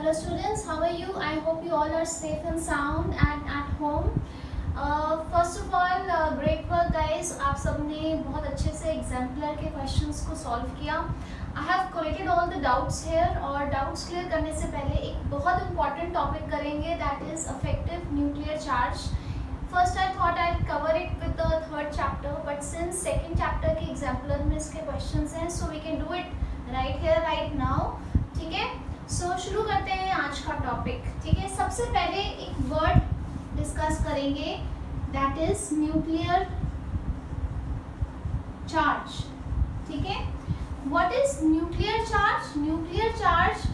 hello students, how are you? I hope you all are safe and sound and at home. First of all, great work guys. आप सबने बहुत अच्छे से exemplar के questions को solve किया. I have collected all the doubts here और doubts clear करने से पहले एक बहुत important topic करेंगे, that is effective nuclear charge. First I thought I'd cover it with the third chapter, but since second chapter के exemplar में इसके questions हैं, so we can do it right here right now. ठीक है, सो शुरू करते हैं आज का टॉपिक. ठीक है, सबसे पहले एक वर्ड डिस्कस करेंगे, दैट इज न्यूक्लियर चार्ज. ठीक है, what is nuclear charge? Nuclear charge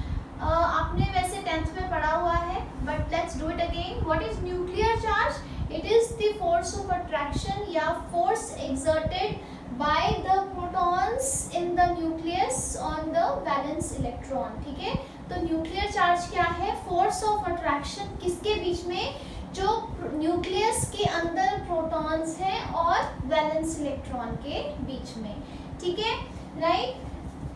आपने वैसे 10th में पढ़ा हुआ है, but let's do it again. What is nuclear charge? It is the force of attraction या force exerted by the protons in the nucleus on the valence electron. ठीक है, तो न्यूक्लियर चार्ज क्या है? फोर्स ऑफ अट्रैक्शन किसके बीच में? जो न्यूक्लियस के अंदर प्रोटॉन्स हैं और वैलेंस इलेक्ट्रॉन के बीच में. ठीक है, राइट.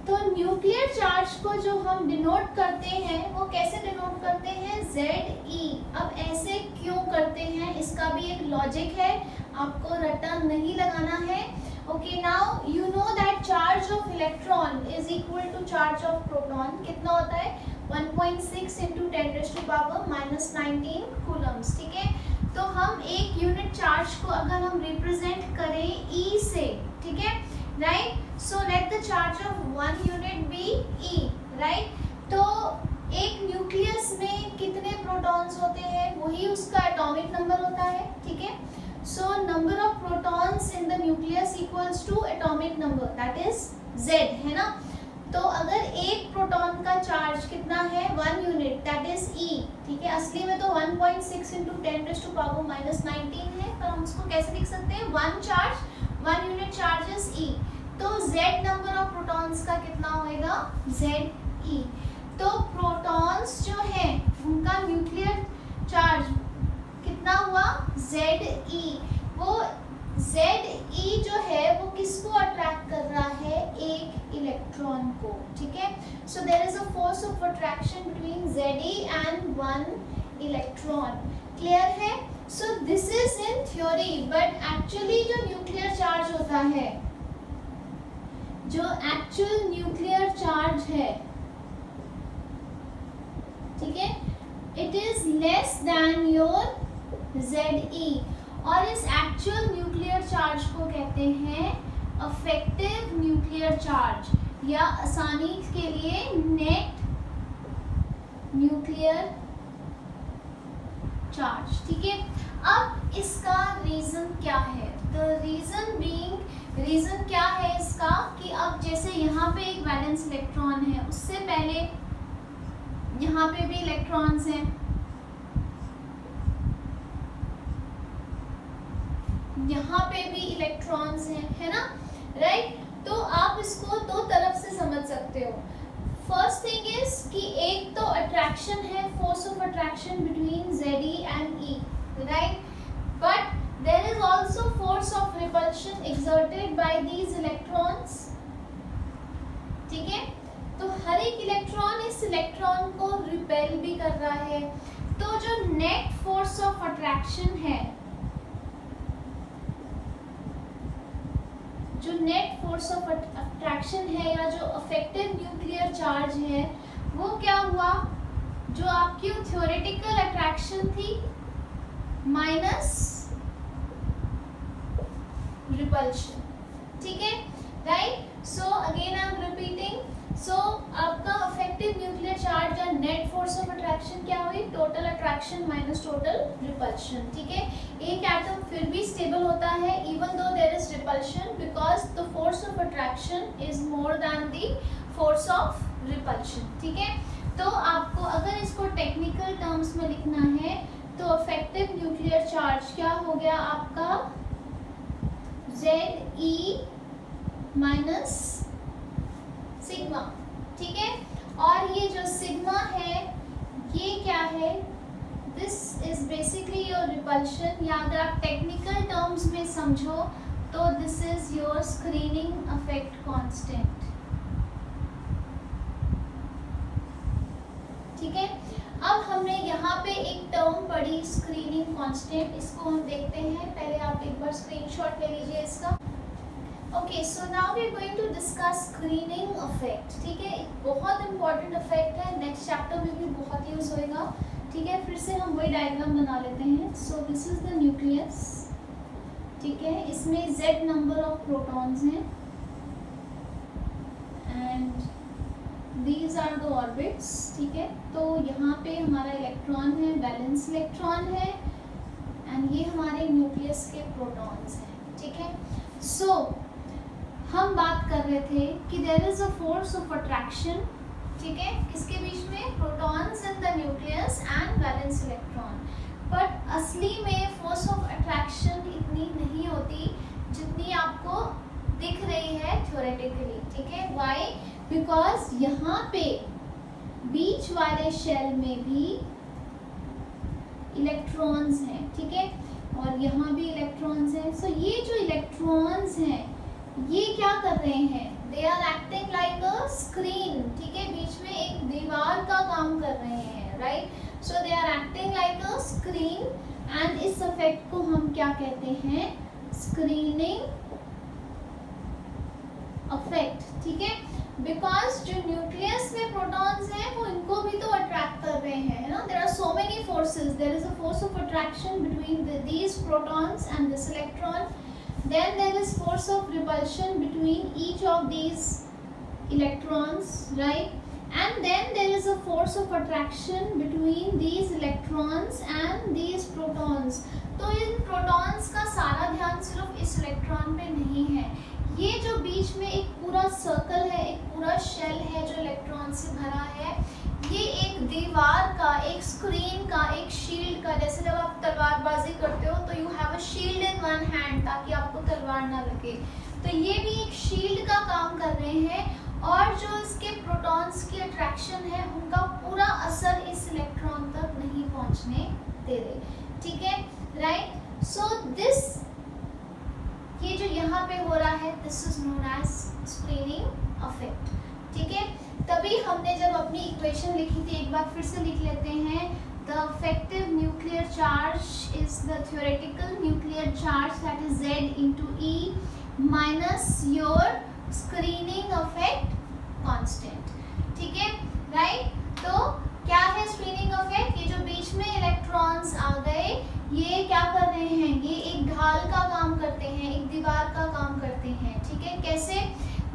तो न्यूक्लियर चार्ज को जो हम डिनोट करते हैं वो कैसे डिनोट करते हैं? ZE. अब ऐसे क्यों करते हैं, इसका भी एक लॉजिक है, आपको रट्टा नहीं लगाना है. Okay, now you know that charge of electron is equal to charge of proton. कितना होता है? 1.6 into 10 raised to power minus 19 coulombs. ठीक है, तो हम एक यूनिट चार्ज को अगर हम रिप्रेजेंट करें E से, ठीक है, right. So let the charge of one unit be E, right. तो एक न्यूक्लियस में कितने प्रोटॉन्स होते हैं? वही उसका एटॉमिक नंबर होता है. ठीक है, so number of protons in the nucleus equals to atomic number, that is Z, है ना. तो अगर एक प्रोटॉन का चार्ज कितना है? 1 यूनिट, that is E. ठीक है, असली में तो 1.6 into 10 raised to power minus 19 है, पर हम उसको कैसे लिख सकते हैं? 1 charge 1 unit charge is E. तो Z नंबर ऑफ प्रोटॉन्स का कितना होएगा? ZE. तो प्रोटॉन्स जो है उनका न्यूक्लियर चार्ज कितना हुआ? ZE. वो ZE जो है वो किसको अट्रैक्ट कर रहा है? एक इलेक्ट्रॉन को. ठीक है, so there is a force of attraction between ZE and one electron. Clear है? So this is in theory, but actually जो न्यूक्लियर चार्ज होता है, जो एक्चुअल न्यूक्लियर चार्ज है, ठीक है, it is less than your ZE. और इस एक्चुअल न्यूक्लियर चार्ज को कहते हैं अफेक्टिव न्यूक्लियर चार्ज, या आसानी के लिए नेट न्यूक्लियर चार्ज. ठीक है, अब इसका रीजन क्या है? द रीजन क्या है इसका कि अब जैसे यहाँ पे एक वैलेंस इलेक्ट्रॉन है, उससे पहले यहाँ पे भी इलेक्ट्रॉन्स हैं, यहाँ पे भी इलेक्ट्रॉन्स हैं, है ना, राइट. तो आप इसको दो तरफ से समझ सकते हो. फर्स्ट थिंग इज कि एक तो अट्रैक्शन है, force of attraction between ZE and E, right. But there is also force of repulsion exerted by these electrons. ठीक है, तो हर एक इलेक्ट्रॉन इस इलेक्ट्रॉन को रिपेल भी कर रहा है. तो जो नेट फोर्स ऑफ अट्रैक्शन है, जो नेट फोर्स ऑफ अट्रैक्शन है या जो अफेक्टिव न्यूक्लियर चार्ज है, वो क्या हुआ? जो आपकी थ्योरेटिकल अट्रैक्शन थी माइनस रिपल्शन. ठीक है, right. So again I am repeating. So आपका अफेक्टिव न्यूक्लियर चार्ज या नेट फोर्स ऑफ अट्रैक्शन क्या हुई? Total attraction minus total repulsion. ठीक है, एक एटम फिर भी स्टेबल होता है even though there is repulsion, because the force of attraction is more than the force of repulsion. ठीक है, तो आपको अगर इसको टेक्निकल टर्म्स में लिखना है तो अफेक्टिव न्यूक्लियर चार्ज क्या हो गया आपका? ZE minus sigma. ठीक है, और ये जो सिग्मा है ये क्या है? This is basically your repulsion, या अगर आप टेक्निकल टर्म्स में समझो तो this is your screening effect constant. ठीक है, अब हमने यहाँ पे एक टर्म पढ़ी स्क्रीनिंग कांस्टेंट, इसको हम देखते हैं। पहले आप एक बार स्क्रीनशॉट ले लीजिए इसका। Okay, so now we are going to discuss screening effect. ठीक है, एक बहुत इंपॉर्टेंट इफेक्ट है, नेक्स्ट चैप्टर में भी बहुत यूज होएगा। ठीक है, फिर से हम वही डायग्राम बना लेते हैं। So this is the nucleus. ठीक है, इसमें z नंबर ऑफ प्रोटॉन्स हैं and these are the orbits. ठीक है, तो यहाँ पे हमारा इलेक्ट्रॉन है, वैलेंस इलेक्ट्रॉन है, एंड ये हमारे न्यूक्लियस के प्रोटॉन्स हैं। ठीक है, सो हम बात कर रहे थे कि there is a force of attraction. ठीक है, किसके बीच में? Protons in the nucleus and valence electron. But असली में फोर्स ऑफ अट्रैक्शन इतनी नहीं होती जितनी आपको दिख रही है थ्योरेटिकली। ठीक है, व्हाई? बिकॉज यहाँ पे बीच वाले शेल में भी इलेक्ट्रॉन्स हैं। ठीक है, और यहाँ भी इलेक्ट्रॉन्स हैं। सो ये जो इलेक्ट्रॉन्स हैं ये क्या कर रहे हैं? They are acting like a screen. ठीक है, बीच में एक दीवार का काम कर रहे हैं, right? So they are acting like a screen and इस इफेक्ट को हम क्या कहते हैं? Screening effect. ठीक है, बिकॉज जो न्यूक्लियस में प्रोटॉन्स हैं वो इनको भी तो अट्रैक्ट कर रहे हैं, है ना? There are so many forces, there is a force of attraction between these protons and this electron, then there is force of repulsion between each of these electrons, right? And then there is a force of attraction between these electrons and these protons. तो इन protons का सारा ध्यान सिर्फ इस electron पे नहीं है। ये जो बीच में एक पूरा सर्कल है, एक पूरा शेल है जो इलेक्ट्रॉन से भरा है, ये एक दीवार का, एक स्क्रीन का, एक शील्ड का, जैसे जब आप तलवारबाजी करते हो तो you have a shield in one hand ताकि आपको तलवार ना लगे, तो ये भी एक शील्ड का काम कर रहे हैं। और जो इसके प्रोटॉन्स की अट्रैक्शन है उनका पूरा असर इस इलेक्ट्रॉन तक नहीं पहुंचने दे रहे। ठीक है, राइट? सो दिस, ये जो यहाँ पे हो रहा है, this is known as screening effect. ठीक है, तभी हमने जब अपनी इक्वेशन लिखी थी, एक बार फिर से लिख लेते हैं। The effective nuclear charge is the theoretical nuclear charge that is Z into E minus your screening effect constant. ठीक है, राइट? तो क्या है स्क्रीनिंग इफेक्ट? ये जो बीच में इलेक्ट्रॉन्स आ गए, ये क्या कर रहे हैं? ये एक ढाल का काम करते हैं, एक दीवार का काम करते हैं। ठीक है, कैसे?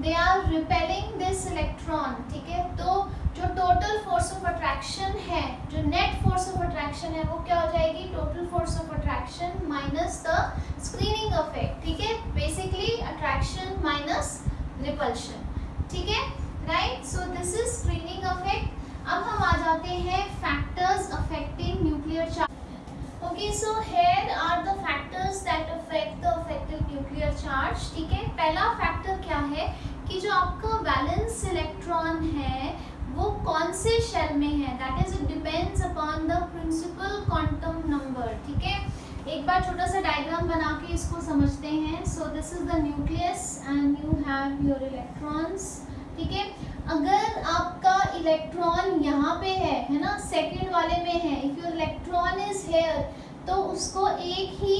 They are repelling this electron. ठीक है, तो जो टोटल फोर्स ऑफ अट्रैक्शन है, जो नेट फोर्स ऑफ अट्रैक्शन है, वो क्या हो जाएगी? Total force of attraction minus the screening effect. ठीक है, बेसिकली अट्रैक्शन माइनस रिपल्शन। ठीक है, right? So this is screening effect. अब हम आ जाते हैं factors affecting nuclear charge. Okay, so here are the factors that affect the effective nuclear charge. ठीक है, पहला फैक्टर क्या है कि जो आपका वैलेंस इलेक्ट्रॉन है वो कौन से शेल में है, that is it depends upon the principal quantum number. ठीक है, एक बार छोटा सा डायग्राम बना के इसको समझते हैं। So this is the nucleus and you have your electrons. ठीक है, अगर आपका इलेक्ट्रॉन यहाँ पे है ना, सेकंड वाले में है, if your electron is here, तो उसको एक ही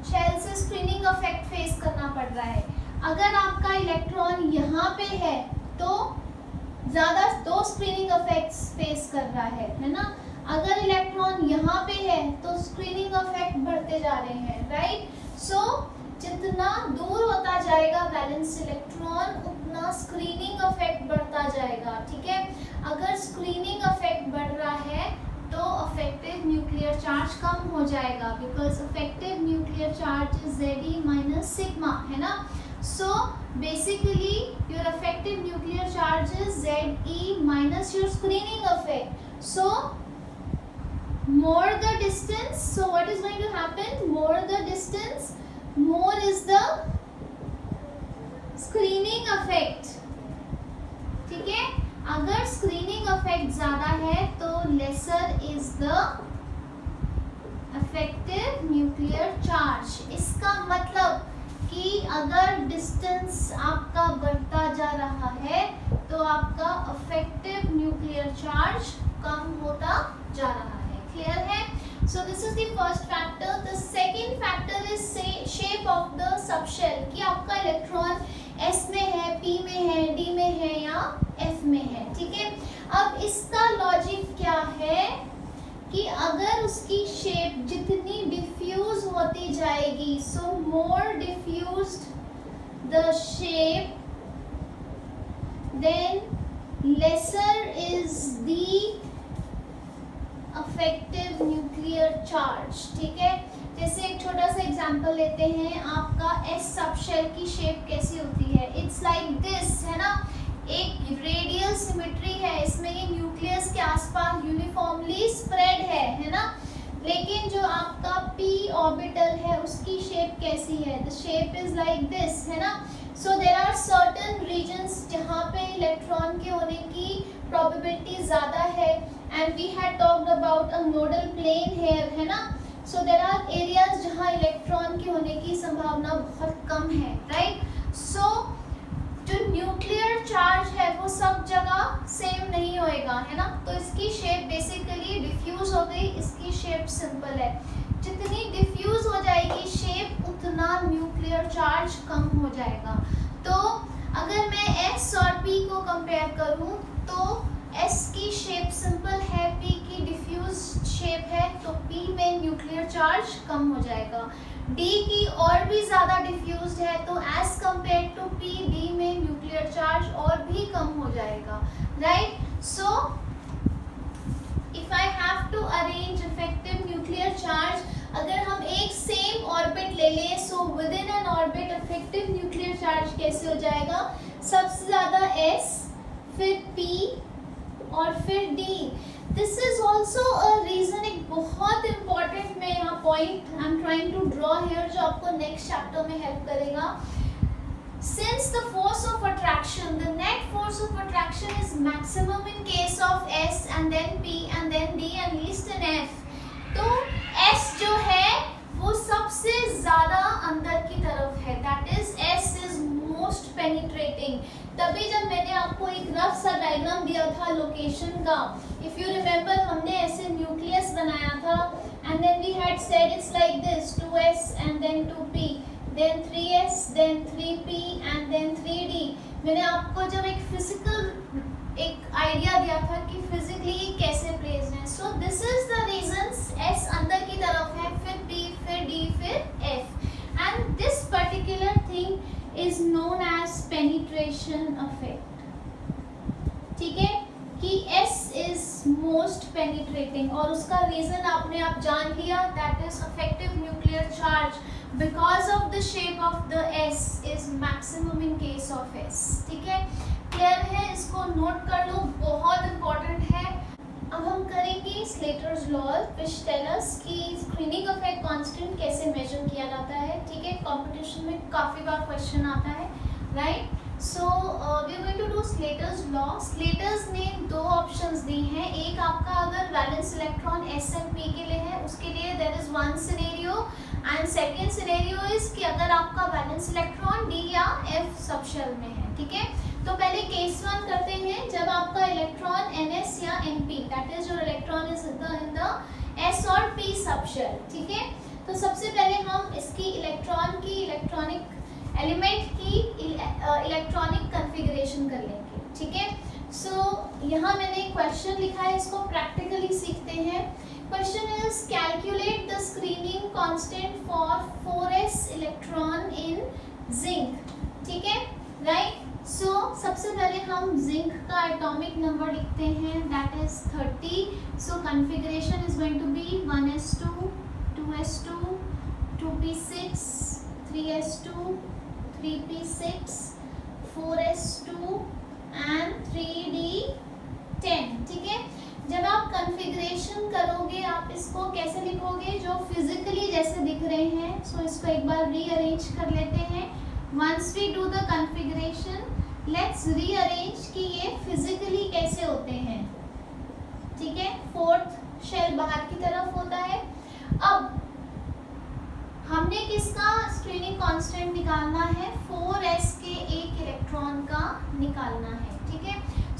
शेल से स्क्रीनिंग इफेक्ट फेस करना पड़ रहा है। अगर आपका इलेक्ट्रॉन यहाँ पे है तो ज़्यादा दो स्क्रीनिंग इफेक्ट्स फेस कर रहा है ना? अगर इलेक्ट्रॉन यहाँ पे है तो स्क्रीनिंग इफेक्ट बढ़ते जा रहे हैं, राइट? सो जितना दूर होता जाएगा वैलेंस इलेक्ट्रॉन उतना स्क्रीनिंग इफेक्ट बढ़ता जाएगा। ठीक है, अगर स्क्रीनिंग इफेक्ट बढ़ रहा है तो इफेक्टिव न्यूक्लियर चार्ज कम हो जाएगा, because effective nuclear charge is Ze minus sigma, है ना? So basically your effective nuclear charge is Ze minus your screening effect. So more the distance, so what is going to happen? More the distance, more is the screening effect. ठीक है, अगर screening effect ज्यादा है तो lesser is the effective nuclear charge. इसका मतलब कि अगर डिस्टेंस आपका बढ़ता जा रहा है तो आपका इफेक्टिव न्यूक्लियर चार्ज कम होता जा रहा है। क्लियर है? So this is the first factor. The second factor is shape of the subshell, कि आपका इलेक्ट्रॉन एस में है, पी में है, डी में है या एफ में है। ठीक है, अब इसका लॉजिक क्या है कि अगर उसकी शेप जितनी डिफ्यूज होती जाएगी, so more diffused the shape, then lesser is the effective nuclear charge. ठीक है, जैसे एक छोटा सा एग्जांपल लेते हैं, आपका एस सबशेल की शेप कैसी होती है? इट्स लाइक दिस, है ना, एक रेडियल सिमेट्री है, इसमें ये न्यूक्लियस के आसपास यूनिफॉर्मली स्प्रेड है ना। लेकिन जो आपका पी ऑर्बिटल है उसकी शेप कैसी है? The shape is like this, है ना। So there are certain regions जहाँ पे इलेक्ट्रॉन के होने की प्रोबेबिलिटी ज़्यादा है, and we had talked about a nodal plane here, है ना। सो देयर आर एरियाज जहाँ इलेक्ट्रॉन के होने की संभावना बहुत कम है, राइट। सो जो न्यूक्लियर चार्ज है वो सब जगह सेम नहीं होएगा, है ना। तो इसकी शेप बेसिकली डिफ्यूज हो गई, इसकी शेप सिंपल है। जितनी डिफ्यूज हो जाएगी शेप, उतना न्यूक्लियर चार्ज कम हो जाएगा। तो अगर मैं एस और पी को कंपेयर करूं तो एस की शेप सिंपल है, पी की डिफ्यूज शेप है, तो पी में न्यूक्लियर चार्ज कम हो जाएगा। डी की और भी ज़्यादा डिफ्यूज्ड है, तो as compare to p, d में न्यूक्लियर चार्ज और भी कम हो जाएगा, right. So if I have to arrange effective nuclear charge, अगर हम एक सेम ऑर्बिट ले लें, so within an orbit effective nuclear charge कैसे हो जाएगा? सबसे ज़्यादा एस, फिर पी और फिर d. This is also a reason, एक बहुत इंपॉर्टेंट मैं यहाँ point I am trying to draw here, जो आपको नेक्स्ट चैप्टर में हेल्प करेगा। Since the force of attraction, the net force of attraction is maximum in case of S and then P and then D and least in F. तो S जो है वो सबसे ज़्यादा अंदर की तरफ है, that is S is most penetrating। तभी जब मैंने आपको एक रफ सा डायग्राम दिया था लोकेशन का, इफ यू रिमेम्बर, हमने ऐसे न्यूक्लियस बनाया था, and then we had said it's like this, 2s and then 2p, then 3s, then 3p and then 3d। मैंने आपको जब एक फिजिकल एक आइडिया दिया था कि फिजिकली कैसे प्लेस्ड है। So this is the reasons, s अंदर की तरफ है, फिर p, फिर d, फिर f, and this particular thing is known as penetration effect. ठीक है, कि S is most penetrating, और उसका रीजन आपने आप जान लिया, that is effective nuclear charge because of the shape of the S is maximum in case of S। ठीक है, क्लियर है? इसको नोट कर लो, बहुत इंपॉर्टेंट है। अब हम करेंगे Slater's law which tell us कि स्क्रीनिंग इफेक्ट कांस्टेंट कैसे मेजर किया जाता है। ठीक है, कंपटीशन में काफ़ी बार क्वेश्चन आता है, right. So we are going to do Slater's law. Slater's ने दो ऑप्शंस दी हैं, एक आपका अगर valence electron s and p के लिए है, उसके लिए there is one scenario, and second scenario is कि अगर आपका वैलेंस इलेक्ट्रॉन डी या एफ सबशेल में है। ठीक है, तो पहले केस वन करते हैं, जब आपका इलेक्ट्रॉन एन एस या n p, that is your electron is in the s और पी सबशेल। ठीक है, तो सबसे पहले हम इसकी इलेक्ट्रॉन की इलेक्ट्रॉनिक एलिमेंट की इलेक्ट्रॉनिक कन्फिगरेशन कर लेंगे। ठीक है, सो यहाँ मैंने क्वेश्चन लिखा है, इसको प्रैक्टिकली सीखते हैं। Question is calculate the screening constant for 4s electron in zinc. ठीक है, राइट। सो सबसे पहले हम जिंक का एटॉमिक नंबर लिखते हैं, that is 30। So configuration is going to be 1s2, 2s2, 2p6, 3s2, 3p6, 4s2 and 3d10। ठीक है, जब आप कन्फिग्रेशन करोगे आप इसको कैसे लिखोगे, जो फिजिकली जैसे दिख रहे हैं। सो इसको एक बार रीअरेंज कर लेते हैं। Once we do the configuration, let's rearrange कि ये फिजिकली कैसे होते हैं। ठीक है, फोर्थ शेल बाहर की तरफ होता है। अब हमने किसका स्क्रीनिंग कांस्टेंट निकालना है? 4s के एक इलेक्ट्रॉन का निकालना है। ठीक है,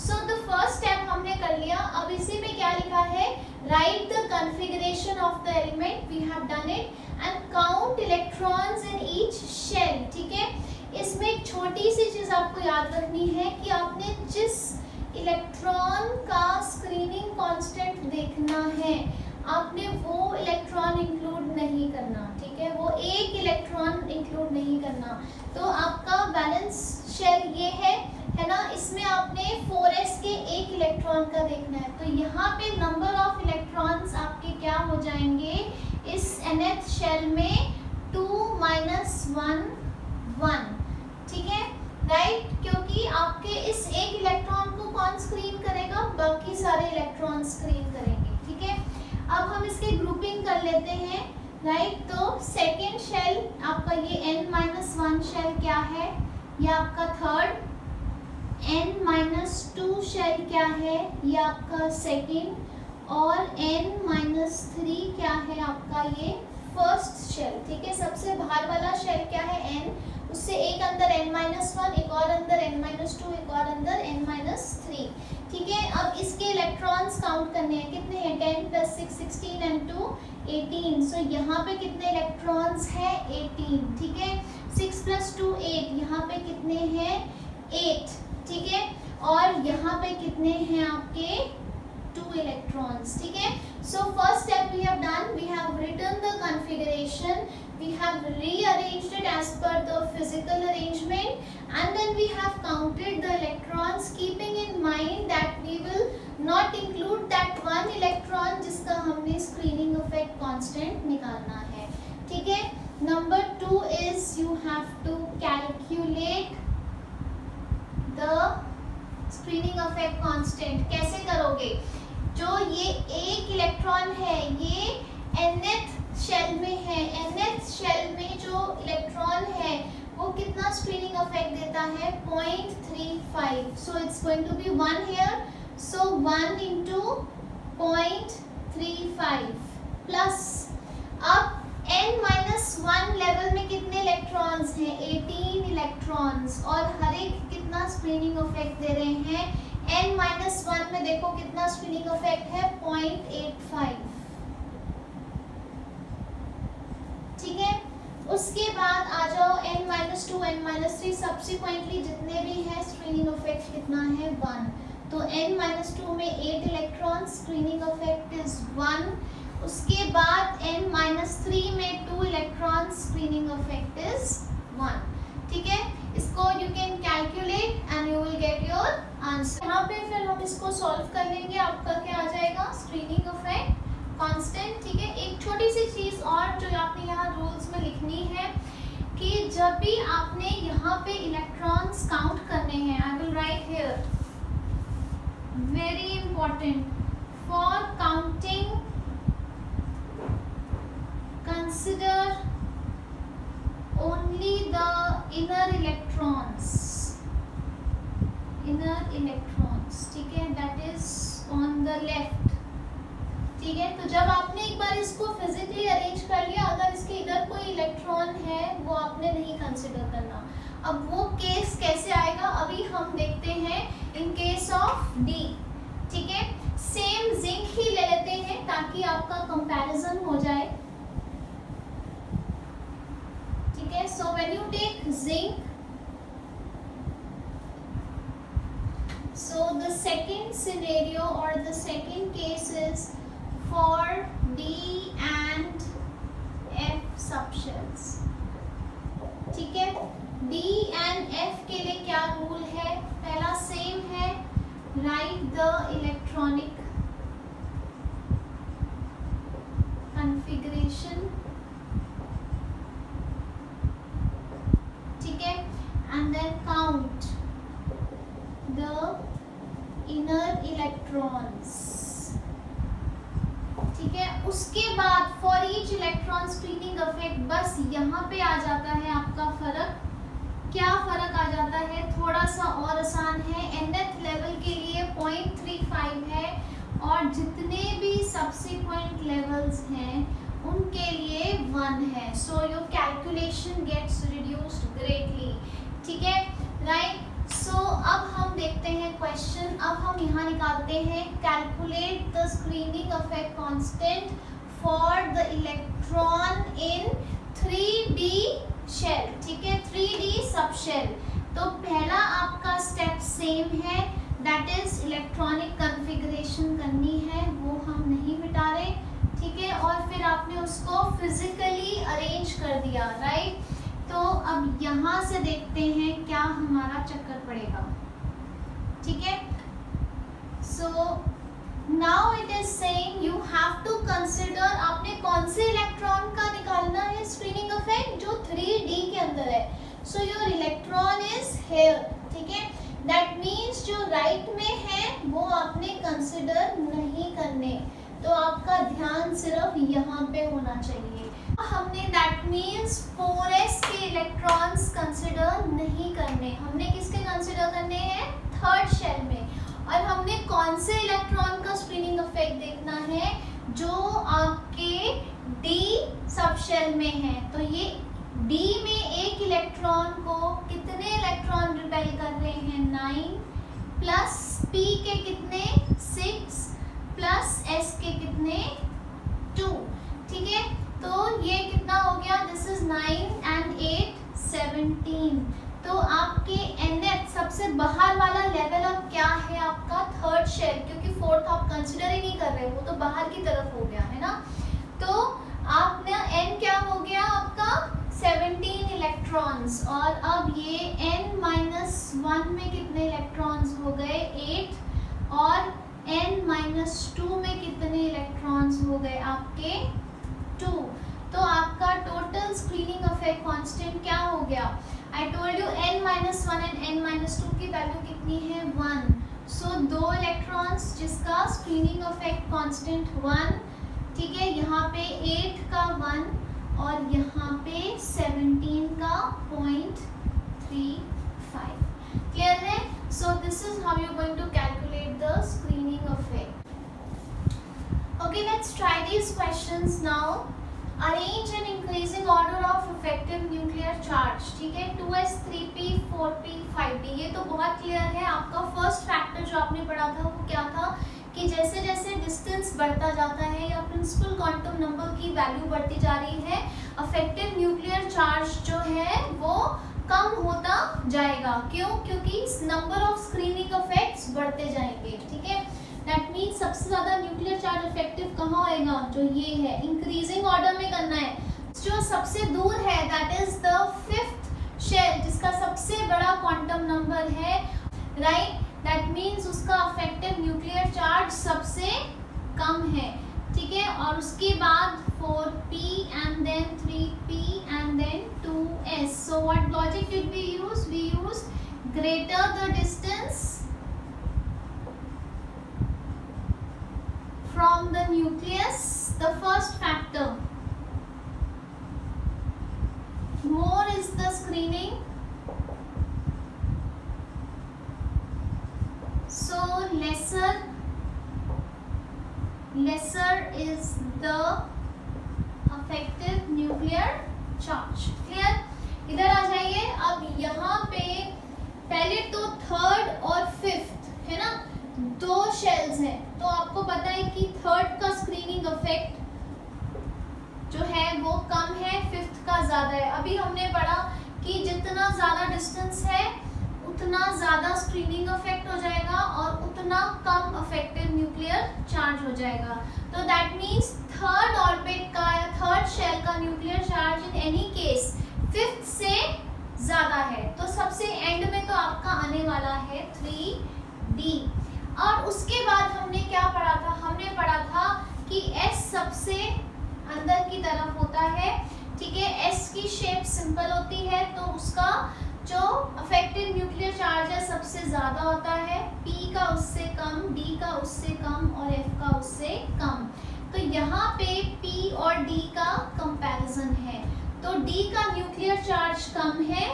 सो द फर्स्ट स्टेप हमने कर लिया. अब इसी में क्या लिखा है, write the configuration of the element, we have done it, and count electrons in each shell. ठीक है, इसमें एक छोटी सी चीज आपको याद रखनी है कि आपने जिस इलेक्ट्रॉन का स्क्रीनिंग कांस्टेंट देखना है, आपने वो इलेक्ट्रॉन इंक्लूड नहीं करना. ठीक है, वो एक इलेक्ट्रॉन इंक्लूड नहीं करना. तो आपका बैलेंस शेल ये है ना, इसमें आपने 4s के एक इलेक्ट्रॉन का देखना है. तो यहाँ पे नंबर ऑफ इलेक्ट्रॉन्स आपके क्या हो जाएंगे इस nth शेल में, 2 - 1 1. ठीक है, राइट, क्योंकि आपके इस एक इलेक्ट्रॉन को कौन स्क्रीन करेगा, बाकी सारे इलेक्ट्रॉन स्क्रीन करेंगे. ठीक है, अब हम इसकी ग्रुपिंग कर लेते हैं. राइट, तो सेकेंड शेल आपका ये n-1 शेल क्या है, ये आपका थर्ड. n-2 शेल क्या है, ये आपका सेकेंड. और n-3 क्या है आपका ये फर्स्ट शेल. ठीक है, सबसे बाहर वाला शेल क्या है n, उससे एक अंदर n-1, एक और अंदर n-2, एक और अंदर n-3. ठीक है, अब इसके इलेक्ट्रॉन्स काउंट करने हैं, कितने हैं, 10 + 6 16 and 2 18. सो यहाँ पे कितने इलेक्ट्रॉन्स हैं, 18. ठीक है, 6 + 2 8, यहाँ पे कितने हैं, 8. ठीक है, और यहाँ पे कितने हैं आपके 2 इलेक्ट्रॉन्स. ठीक है, so first step we have done, we have written the configuration, we have rearranged it as per the physical arrangement, and then we have counted the electrons, keeping in mind that we will not include that one electron जिसका हमने screening effect constant निकालना है. ठीक है, number 2 is you have to calculate the screening effect constant. कैसे करोगे, जो ये एक इलेक्ट्रॉन है ये nth शेल में है, nth शेल में जो इलेक्ट्रॉन है वो कितना स्क्रीनिंग इफेक्ट देता है, 0.35. So it's going to be 1 here, so 1 × 0.35 plus, अब n-1 लेवल में कितने इलेक्ट्रॉन्स हैं, 18 इलेक्ट्रॉन्स, और हर एक कितना स्क्रीनिंग इफेक्ट दे रहे हैं, n-1 में देखो कितना स्क्रीनिंग इफेक्ट है, 0.85. ठीक है, उसके बाद आ जाओ n-2, n-3, सब्सिक्वेंटली जितने भी हैं स्क्रीनिंग इफेक्ट कितना है, 1. तो n-2 में 8 इलेक्ट्रॉन, स्क्रीनिंग इफेक्ट इज 1. उसके बाद n-3 में 2 इलेक्ट्रॉन, स्क्रीनिंग इफेक्ट इज 1. ठीक है, इसको you can calculate and you will get your answer. यहाँ पे फिर हम इसको सॉल्व कर लेंगे, आपका क्या आ जाएगा, स्क्रीनिंग इफेक्ट कांस्टेंट. ठीक है, एक छोटी सी चीज और जो आपने यहाँ रूल्स में लिखनी है कि जब भी आपने यहाँ पे इलेक्ट्रॉन्स काउंट करने हैं, I will write here, very important, for counting consider only the inner electrons. ठीक है, that is on the left. ठीक है, तो जब आपने एक बार इसको फिजिकली अरेंज कर लिया, अगर इसके इधर कोई इलेक्ट्रॉन है वो आपने नहीं कंसिडर करना. अब वो केस कैसे आएगा अभी हम देखते हैं इन केस ऑफ डी. ठीक है, सेम जिंक ही ले लेते हैं ताकि आपका कंपैरिजन हो जाए. ठीक है, so when you take zinc, so the second scenario or the second case is for D and F subshells. ठीक है, D and F के लिए क्या रूल है, पहला सेम है, राइट द इलेक्ट्रॉनिक कॉन्फ़िगरेशन. ठीक है, and then count the inner electrons. ठीक है, उसके बाद for each electron screening effect, बस यहाँ पे आ जाता है आपका फर्क. क्या फर्क आ जाता है, थोड़ा सा और आसान है, nth लेवल के लिए 0.35 है और जितने भी सब्सिक्वेंट लेवल्स हैं उनके लिए 1 है. So your calculation gets reduced greatly. ठीक है, राइट. सो अब हम देखते हैं क्वेश्चन. अब हम यहाँ निकालते हैं, calculate the screening effect constant for the electron in 3D shell, ठीक है, 3D सब शेल। तो पहला आपका स्टेप सेम है, दैट इज इलेक्ट्रॉनिक कॉन्फ़िगरेशन करनी है, वो हम नहीं मिटा रहे, ठीक है। और फिर आपने उसको फिजिकली अरेंज कर दिया, राइट। तो अब यहाँ से देखते हैं क्या हमारा चक्कर पड़ेगा, ठीक है। So now it is saying you have to consider, आपने कौन से इलेक्ट्रॉन का निकालना है स्क्रीनिंग इफेक्ट, जो 3D के अंदर है। So your electron is here, ठीक है। दैट मीन्स जो राइट में है वो आपने कंसिडर नहीं करने, तो आपका ध्यान सिर्फ यहाँ पे होना चाहिए। हमने दैट मीन्स 4s के इलेक्ट्रॉन्स कंसिडर नहीं करने, हमने किसके कंसिडर करने हैं, थर्ड शेल में। और हमने कौन से इलेक्ट्रॉन का स्क्रीनिंग इफेक्ट देखना है, जो आपके D सब शेल में है। तो ये D में एक इलेक्ट्रॉन को कितने इलेक्ट्रॉन रिपेल कर रहे हैं, 9 प्लस P के कितने, 6 प्लस S के कितने, 2, ठीक है। तो ये कितना हो गया, दिस इज 9 and 8 17। तो आपके nth सबसे बाहर वाला लेवल अब क्या है, आपका थर्ड शेल, क्योंकि फोर्थ आप कंसिडर ही नहीं कर रहे, वो तो बाहर की तरफ हो गया है ना। तो आपने n क्या हो गया आपका 17 इलेक्ट्रॉन्स, और अब ये n-1 में कितने इलेक्ट्रॉन्स हो गए, 8, और n-2 में कितने इलेक्ट्रॉन्स हो गए आपके, 2। तो आपका टोटल स्क्रीनिंग इफेक्ट कांस्टेंट क्या हो गया, आई told you n-1 and n-2 की वैल्यू कितनी है, 1। सो 2 इलेक्ट्रॉन्स जिसका स्क्रीनिंग इफेक्ट कांस्टेंट 1, ठीक है। यहाँ पे 8 का 1 और यहाँ पे 17 का 0.35, क्लियर है। So this is how you are going to calculate the screening effect. Okay, let's try these questions now. Arrange in increasing order of effective nuclear charge, ठीक है, 2s 3p 4p 5d। ये तो बहुत clear है। आपका first factor जो आपने पढ़ा था वो क्या था, कि जैसे जैसे डिस्टेंस बढ़ता जाता है या प्रिंसिपल क्वांटम नंबर की वैल्यू बढ़ती जा रही है, इफेक्टिव न्यूक्लियर चार्ज जो है वो कम होता जाएगा। क्यों, क्योंकि नंबर ऑफ स्क्रीनिंग इफेक्ट्स बढ़ते जाएंगे, ठीक है। दैट मीन्स सबसे ज्यादा न्यूक्लियर चार्ज इफेक्टिव कहाँ आएगा, जो ये है, इंक्रीजिंग ऑर्डर में करना है। जो सबसे दूर है that is the 5th shell, जिसका सबसे बड़ा क्वांटम नंबर है, राइट। दैट मीन्स उसका इफेक्टिव न्यूक्लियर चार्ज सबसे कम है, ठीक है। और उसके बाद 4p and then 3p and then 2s। So what logic did we use, we use greater the distance from the nucleus, the first factor, more is the screening, so lesser is the effective nuclear charge, clear। इधर आ जाइए। अब यहाँ पे पहले तो third और fifth है ना, 2 शेल्स हैं, तो आपको पता है कि थर्ड का स्क्रीनिंग इफेक्ट जो है वो कम है, फिफ्थ का ज्यादा है। अभी हमने पढ़ा कि जितना ज्यादा डिस्टेंस है उतना ज्यादा स्क्रीनिंग इफेक्ट हो जाएगा और उतना कम इफेक्टिव न्यूक्लियर चार्ज हो जाएगा। तो दैट मीन्स थर्ड ऑर्बिट का या थर्ड शेल का nuclear charge in any case fifth से ज्यादा है। तो सबसे एंड में तो आपका आने वाला है 3D। और उसके बाद हमने क्या पढ़ा था, हमने पढ़ा था कि S सबसे अंदर की तरफ होता है, ठीक है। S की शेप सिंपल होती है, तो उसका जो इफेक्टिव न्यूक्लियर चार्ज है सबसे ज्यादा होता है, P का उससे कम, D का उससे कम और F का उससे कम। तो यहाँ पे P और D का कंपैरिजन है, तो D का न्यूक्लियर चार्ज कम है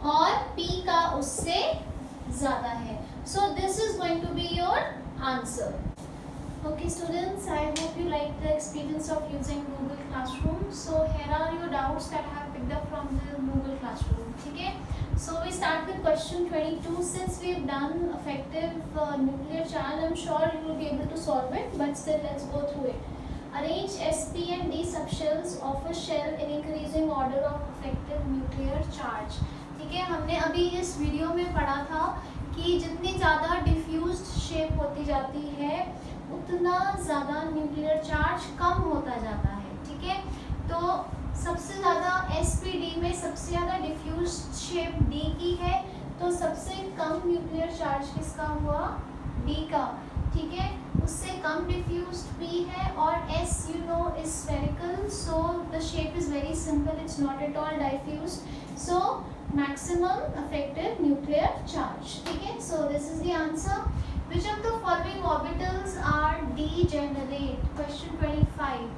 और P का उससे ज्यादा है। So this is going to be your answer. Okay students, I hope you like the experience of using Google Classroom. So here are your doubts that I have picked up from the Google Classroom. ठीक है, so we start with question 22. Since we have done effective nuclear charge, I'm sure you will be able to solve it, but still let's go through it. Arrange sp and d subshells of a shell in increasing order of effective nuclear charge. ठीक है, हमने अभी इस video में पढ़ा था कि जितनी ज़्यादा डिफ्यूज्ड शेप होती जाती है उतना ज़्यादा न्यूक्लियर चार्ज कम होता जाता है. ठीक है, तो सबसे ज़्यादा SPD में सबसे ज़्यादा डिफ्यूज शेप D की है, तो सबसे कम न्यूक्लियर चार्ज किसका हुआ? D का. ठीक है, उससे कम डिफ्यूज P है और S you know is spherical, so the shape is very simple, it's not at all diffused, so maximum effective nuclear charge. ठीक है, so this is the answer. Which of the following orbitals are degenerate? Question 25.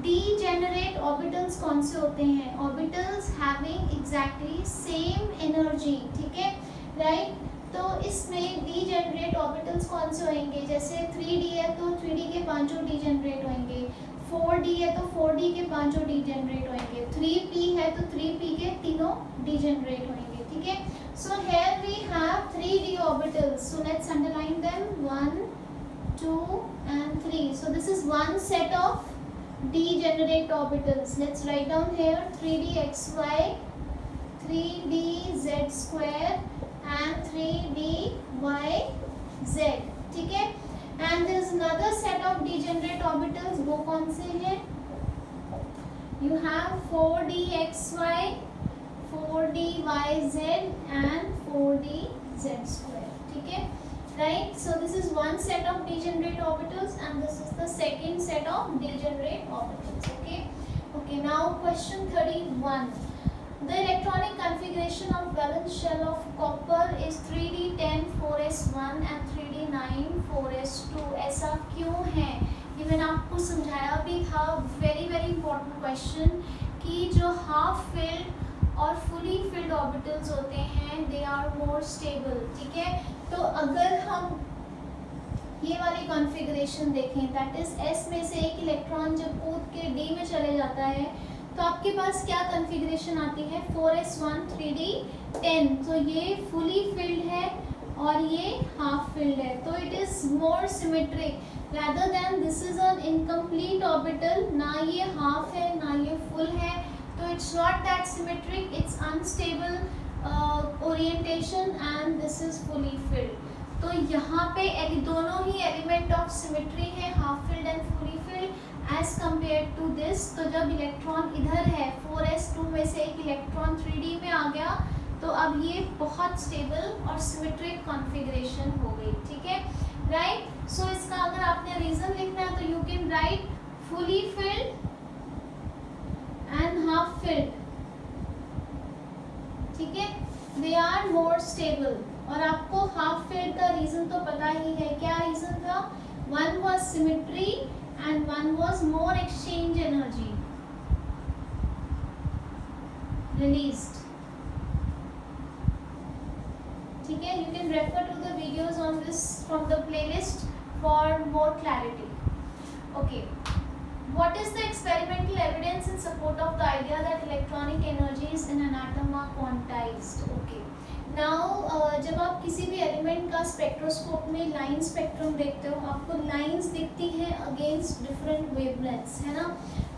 Degenerate orbitals कौन से होते हैं? Orbitals having exactly same energy. ठीक है, right. तो इसमें डीजेनरेट ऑर्बिटल्स कौन से होंगे? जैसे 3D है तो 3D के पांचों डीजेनरेट होंगे, 4D है तो 4D के पांचों डीजेनरेट होंगे, 3P है तो 3P के तीनों डीजेनरेट होंगे. ठीक है, so here we have 3D orbitals, so let's underline them 1 2 and 3. so this is one set of degenerate orbitals. Let's write down here 3dxy, 3dz square and 3dyz. ठीक है, and there is another set of degenerate orbitals. वो कौन से हैं? You have 4dxy, 4dyz and 4dz square. ठीक है, right. So this is one set of degenerate orbitals and this is the second set of degenerate orbitals. Okay, now question 31. The electronic configuration of valence shell of copper is 3d10 4s1 and 3d9 4s2. ऐसा क्यों है? ये मैंने आपको समझाया भी था. Very very important question कि जो हाफ फिल्ड और फुली फिल्ड ऑर्बिटल्स होते हैं दे आर मोर स्टेबल. ठीक है, तो अगर हम ये वाली कॉन्फ़िगरेशन देखें, दैट इज S में से एक इलेक्ट्रॉन जब कूद के D में चले जाता है तो आपके पास क्या कॉन्फ़िगरेशन आती है? 4s1 3d10. तो ये फुली फिल्ड है और ये हाफ फिल्ड है, तो it is more symmetric rather than this is an incomplete orbital. ना ये हाफ है ना ये फुल है, तो it's not that symmetric, it's unstable orientation and this is fully filled. तो यहाँ पे दोनों ही एलिमेंट ऑफ सिमेट्री है, half filled and fully filled as compare to this. तो जब इलेक्ट्रॉन इधर है 4s2 में से एक इलेक्ट्रॉन 3D में आ गया तो अब ये बहुत स्टेबल और सिमेट्रिक कॉन्फ़िगरेशन हो गई. ठीक है, राइट. सो इसका अगर आपने रीज़न लिखना है तो you can write fully filled and half filled. ठीक है, दे आर मोर स्टेबल. और आपको हाफ फिल्ड का रीजन तो पता ही है. क्या रीजन था? One was symmetry and one was more exchange energy released. ठीक है, you can refer to the videos on this from the playlist for more clarity. Okay, what is the experimental evidence in support of the idea that electronic energies in an atom are quantized? Okay, now जब आप किसी भी element का spectroscope में line spectrum देखते हो आपको lines दिखती हैं अगेंस्ट डिफरेंट वेवलेंथ्स, है ना.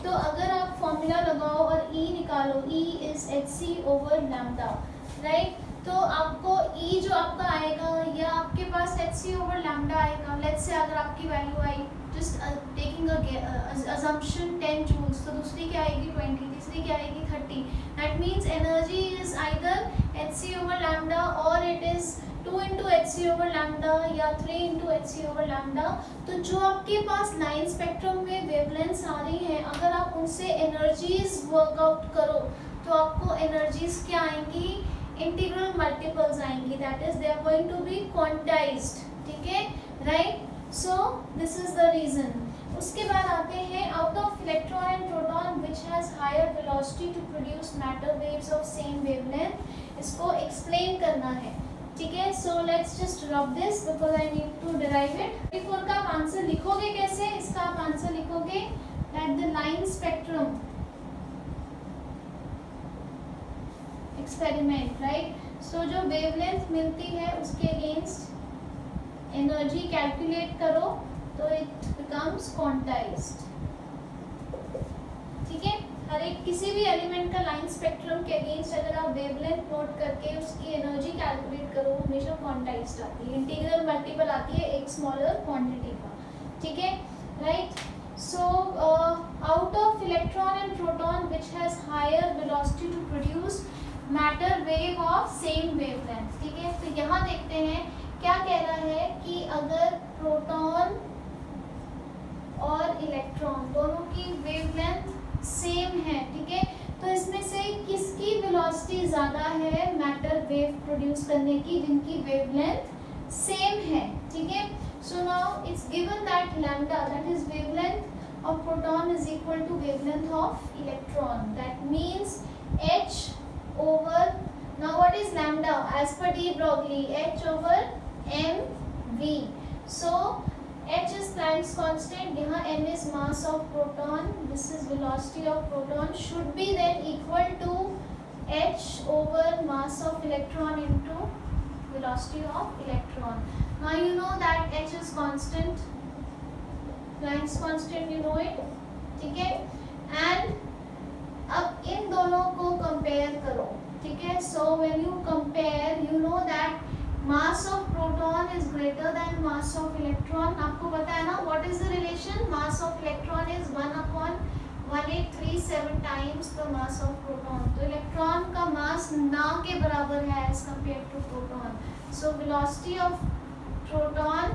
तो अगर आप फॉर्मूला लगाओ और E निकालो, E इज hc/λ, राइट. तो आपको E जो आपका आएगा या आपके पास hc/λ आएगा. लेट्स से अगर आपकी value I just taking a assumption 10 joules, तो दूसरी क्या आएगी 20, तीसरी क्या आएगी 30. That means energy is either hc/λ or it is 2 into hc/λ या 3 into hc/λ. तो जो आपके पास लाइन स्पेक्ट्रम में वेवलेंथ्स आ रही हैं अगर आप उनसे एनर्जीज वर्कआउट करो तो आपको एनर्जीज क्या आएंगी? इंटीग्रल मल्टीपल्स आएंगी. That is they are going to be quantized. ठीक है, right. So this is the reason. उसके बाद आते हैं out of electron and proton which has higher velocity to produce matter waves of same wavelength. इसको explain करना है. ठीक है, so let's just rub this because I need to derive it. 34 का आप आंसर लिखोगे कैसे? इसका आप आंसर लिखोगे that the line spectrum experiment, right. So जो वेवलेंथ मिलती है उसके अगेंस्ट एनर्जी कैलकुलेट करो तो इट बिकम्स क्वांटाइज्ड, ठीक है। हर एक किसी भी एलिमेंट का लाइन स्पेक्ट्रम के अगेंस्ट अगर आप वेवलेंथ नोट करके उसकी एनर्जी कैलकुलेट करो हमेशा क्वांटाइज्ड आती है, इंटीग्रल मल्टीपल आती है एक स्मॉलर क्वांटिटी का, ठीक है, right. So out of electron and proton which has higher velocity to produce matter wave of same wavelength, ठीक है। तो यहाँ देखते हैं क्या कह रहा है कि अगर प्रोटॉन और इलेक्ट्रॉन दोनों की वेवलेंथ सेम है, ठीक है, तो इसमें से किसकी वेलोसिटी ज़्यादा है मैटर वेव प्रोड्यूस करने की, जिनकी वेवलेंथ सेम है, ठीक है। So now it's given that lambda, that is wavelength of proton is equal to wavelength of electron, that means h over, now what is lambda as per de Broglie, h over mv. So h is Planck's constant, यहाँ m is mass of proton, this is velocity of proton, should be then equal to h over mass of electron into velocity of electron. Now you know that h is constant, Planck's constant, you know it, ठीक है। and अब इन दोनों को compare करो, ठीक है। So when you compare you know that mass of proton is greater than mass of electron, आपको पता है ना what is the relation, mass of electron is 1/1837 times the mass of proton, तो इलेक्ट्रॉन का mass ना के बराबर है as compare to proton, so velocity of proton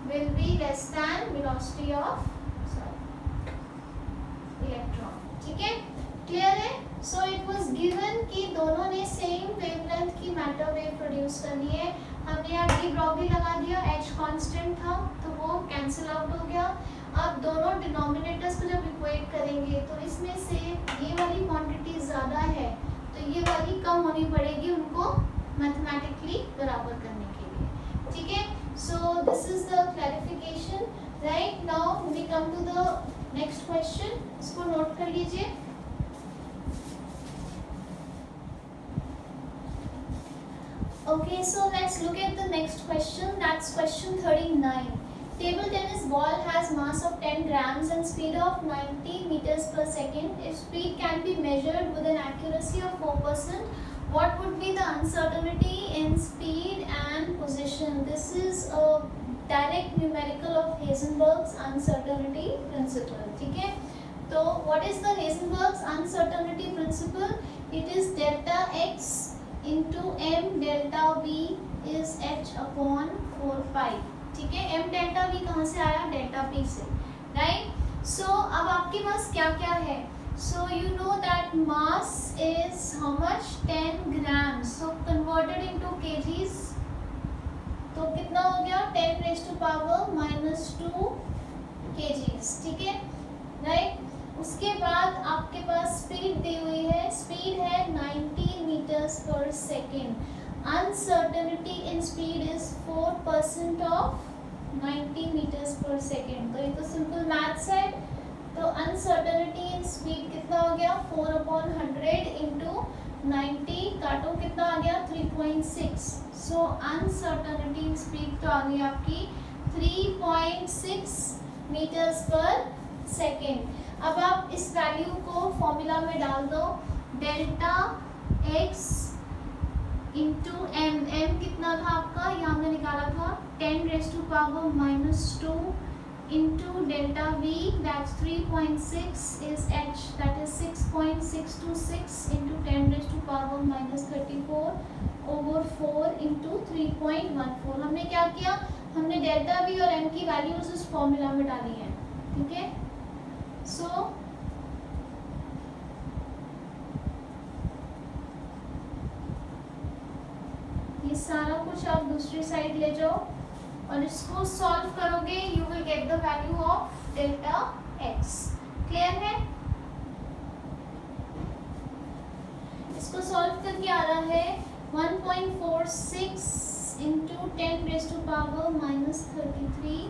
will be less than velocity of electron, ठीक है, क्लियर है। So it was given कि दोनों ने सेम वेवलेंथ की मैटर वेव प्रोड्यूस करनी है, हमने यहाँ डी ब्रॉगली लगा दिया, h कांस्टेंट था तो वो कैंसिल आउट हो गया। अब दोनों डिनोमिनेटर्स को जब इक्वेट करेंगे तो इसमें से ये वाली क्वांटिटी ज़्यादा है तो ये वाली कम होनी पड़ेगी उनको मैथमेटिकली बराबर करने के लिए, ठीक है। So this is the clarification, right. Now we come to the next question, इसको नोट कर लीजिए। Okay, so let's look at the next question. That's question 39. Table tennis ball has mass of 10 grams and speed of 90 meters per second. If speed can be measured with an accuracy of 4%, what would be the uncertainty in speed and position? This is a direct numerical of Heisenberg's uncertainty principle. ठीक है? तो what is the Heisenberg's uncertainty principle? It is delta x into m delta v is h upon 4 pi, ठीक है। m delta v कहाँ से आया, delta p से, right. सो अब आपके पास क्या क्या है, so you know that mass is how much 10 grams, so converted into KGs तो कितना हो गया 10 raised to power -2 kgs, ठीक है, राइट। उसके बाद आपके पास स्पीड दी हुई है, स्पीड है 90 meters per second, uncertainty in speed is 4% of 90 meters per second, तो ये तो सिंपल मैथ्स है। तो अनसर्टेनिटी इन स्पीड कितना हो गया 4/100 इंटू 90, काटो कितना आ गया 3.6, सो अनसर्टेनिटी इन स्पीड तो आ गई आपकी 3.6 मीटर्स पर सेकेंड। अब आप इस वैल्यू को फॉर्मूला में डाल दो, delta x into m, m कितना था आपका, यहाँ हमने निकाला था 10 raised to power -2 into delta v, that's 3.6 is h, that is 6.626 into 10 raised to power -34 over 4 into 3.14। हमने क्या किया, हमने डेल्टा v और m की वैल्यूज इस फॉर्मूला में डाली हैं, ठीक है। सो ये सारा कुछ आप दूसरी साइड ले जाओ और इसको सॉल्व करोगे, you will get the value of delta x, clear है। इसको सॉल्व करके आ रहा है 1.46 into 10 raised to power -33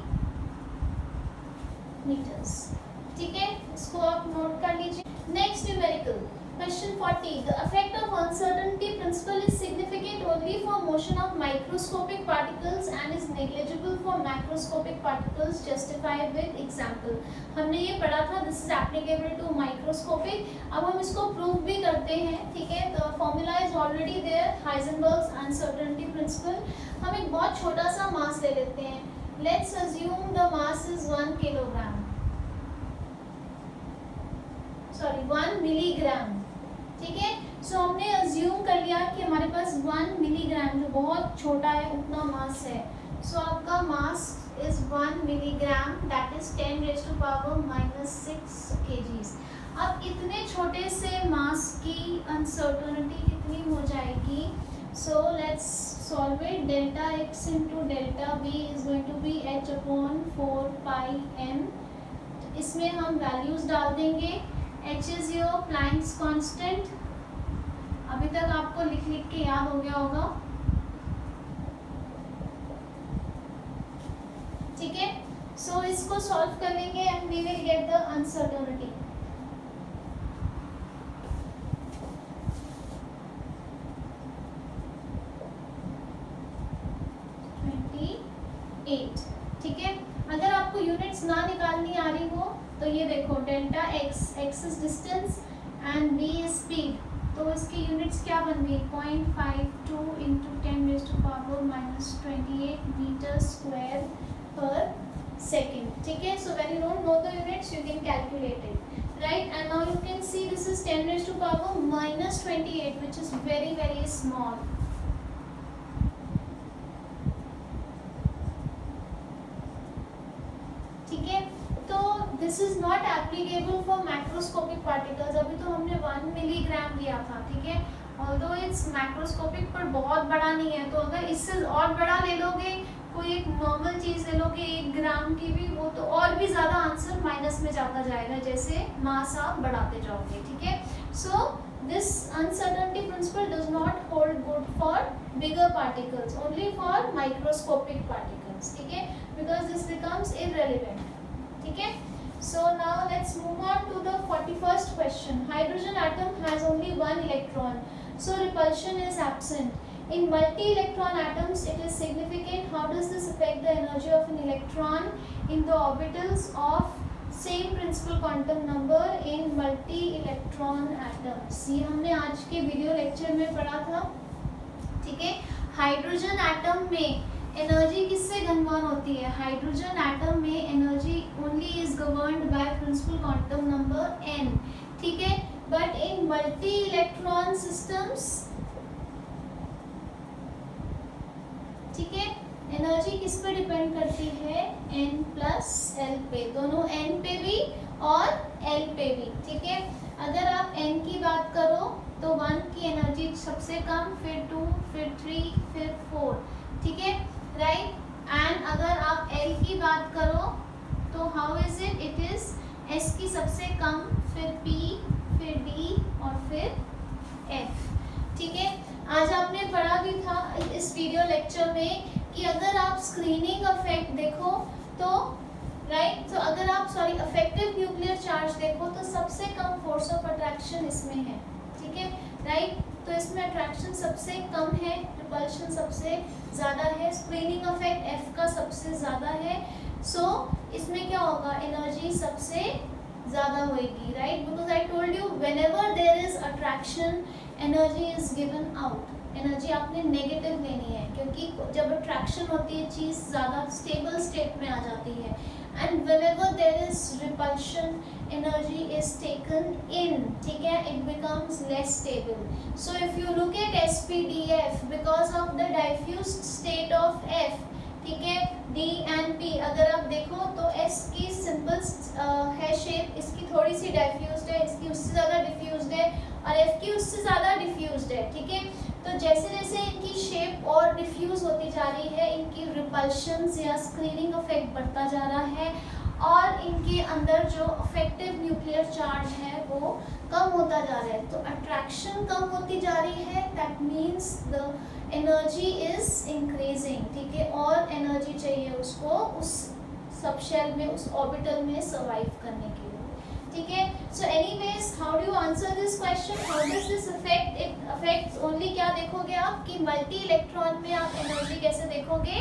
meters, ठीक है, इसको आप नोट कर लीजिए। Next numerical question 40, the effect of uncertainty principle motion of microscopic particles and is negligible for macroscopic particles. Justify with example. हमने ये पढ़ा था, this is applicable to microscopic. अब हम इसको प्रूव भी करते हैं, ठीक है. The formula is already there, Heisenberg's uncertainty principle. हम एक बहुत छोटा सा मास ले लेते हैं. Let's assume the mass is 1 kilogram. Sorry, 1 milligram. ठीक है. सो हमने अज्यूम कर लिया कि हमारे पास 1 मिलीग्राम, जो बहुत छोटा है, उतना मास है. सो आपका mass is 1 milligram, that is 10⁻⁻6 kgs. अब इतने छोटे से मास की अनसर्टेनिटी कितनी हो जाएगी? So let's solve it. Delta x into delta b is going to be h/4πm. इसमें हम वैल्यूज डाल देंगे. h is your Planck's constant. अभी तक आपको लिख लिख के याद हो गया होगा, ठीक है. सो इसको सॉल्व कर लेंगे and we will get the uncertainty. ठीक है. अगर आपको यूनिट्स ना निकालनी आ रही हो तो ये देखो, delta x is distance and b is speed. तो इसकी यूनिट्स क्या बन गई? 0.52 इंटू 10⁻⁻28 मीटर स्क्वायर पर सेकेंड. ठीक है. So when you don't know the units you can calculate it, right. And now you can see this is 10⁻⁻28 which is very very small. ठीक है. तो this is not applicable for macroscopic particles. अभी तो हमने 1 milligram लिया था, ठीक है. ऑल्दो इट्स मैक्रोस्कोपिक पर बहुत बड़ा नहीं है. तो अगर इससे और बड़ा ले लोगे, कोई एक नॉर्मल चीज ले लोगे 1 ग्राम की भी, वो तो और भी ज्यादा आंसर माइनस में जाता जाएगा जैसे मास आप बढ़ाते जाओगे. ठीक है. So this uncertainty principle does not hold good for bigger particles, only for microscopic particles. ठीक है. Because this becomes irrelevant. ठीक है. So now let's move on to the 41st question. Hydrogen atom has only one electron, so repulsion is absent. In multi-electron atoms, it is significant. How does this affect the energy of an electron in the orbitals of same principal quantum number in multi-electron atoms? ये हमने आज के video lecture में पढ़ा था. ठीक है. Hydrogen atom में एनर्जी किससे घनवान होती है? हाइड्रोजन एटम में energy only is governed by principal quantum number n. ठीक है. But in multi electron systems, ठीक है, एनर्जी किस पे डिपेंड करती है? n प्लस l पे. दोनों n पे भी और l पे भी. ठीक है. अगर आप n की बात करो तो 1 की एनर्जी सबसे कम, फिर 2, फिर 3, फिर 4. ठीक है. राइट. एंड अगर आप L की बात करो तो how is it? It is S की सबसे कम, फिर P, फिर D और फिर F. ठीक है. आज आपने पढ़ा भी था इस वीडियो लेक्चर में कि अगर आप स्क्रीनिंग इफेक्ट देखो तो, राइट, तो अगर आप इफेक्टिव न्यूक्लियर चार्ज देखो तो सबसे कम फोर्स ऑफ अट्रैक्शन इसमें है. ठीक है. राइट. तो इसमें अट्रैक्शन सबसे कम है, रिपल्शन सबसे ज़्यादा है, स्क्रीनिंग इफेक्ट F का सबसे ज़्यादा है. सो इसमें क्या होगा? एनर्जी सबसे ज़्यादा होएगी, right. Because I told you whenever there is attraction energy is given out. Energy आपने नेगेटिव लेनी है, क्योंकि जब अट्रैक्शन होती है चीज़ ज़्यादा स्टेबल स्टेट में आ जाती है. And whenever there is repulsion, energy is taken in. ठीक है. It becomes less stable. So if you look at SPDF, because of the diffused state of F, ठीक है, D and P, अगर आप देखो तो S की सिंपल है शेप, इसकी थोड़ी सी डिफ्यूज्ड है, इसकी उससे ज़्यादा डिफ्यूज्ड है, और F की उससे ज़्यादा डिफ्यूज्ड है. ठीक है. तो जैसे जैसे इनकी शेप और डिफ्यूज होती जा रही है, इनकी रिपल्शंस या स्क्रीनिंग इफेक्ट बढ़ता जा रहा है, और इनके अंदर जो इफेक्टिव न्यूक्लियर चार्ज है वो कम होता जा रहा है. तो अट्रैक्शन कम होती जा रही है, that means the energy is increasing. ठीक है. और एनर्जी चाहिए उसको उस सबशेल में, उस ऑर्बिटल में सर्वाइव करने के लिए. ठीक है. So anyways, how do you answer this question? How does this affect? It affects only क्या? देखो देखोगे आप कि मल्टी इलेक्ट्रॉन में आप एनर्जी कैसे देखोगे,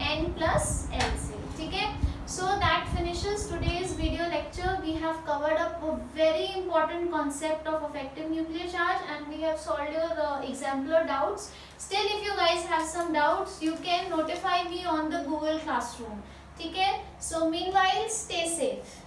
N+L से, ठीक है। So that finishes today's video lecture. We have covered up a very important concept of effective nuclear charge, and we have solved your exemplar doubts. Still, if you guys have some doubts, you can notify me on the Google Classroom. ठीक है? So meanwhile, stay safe.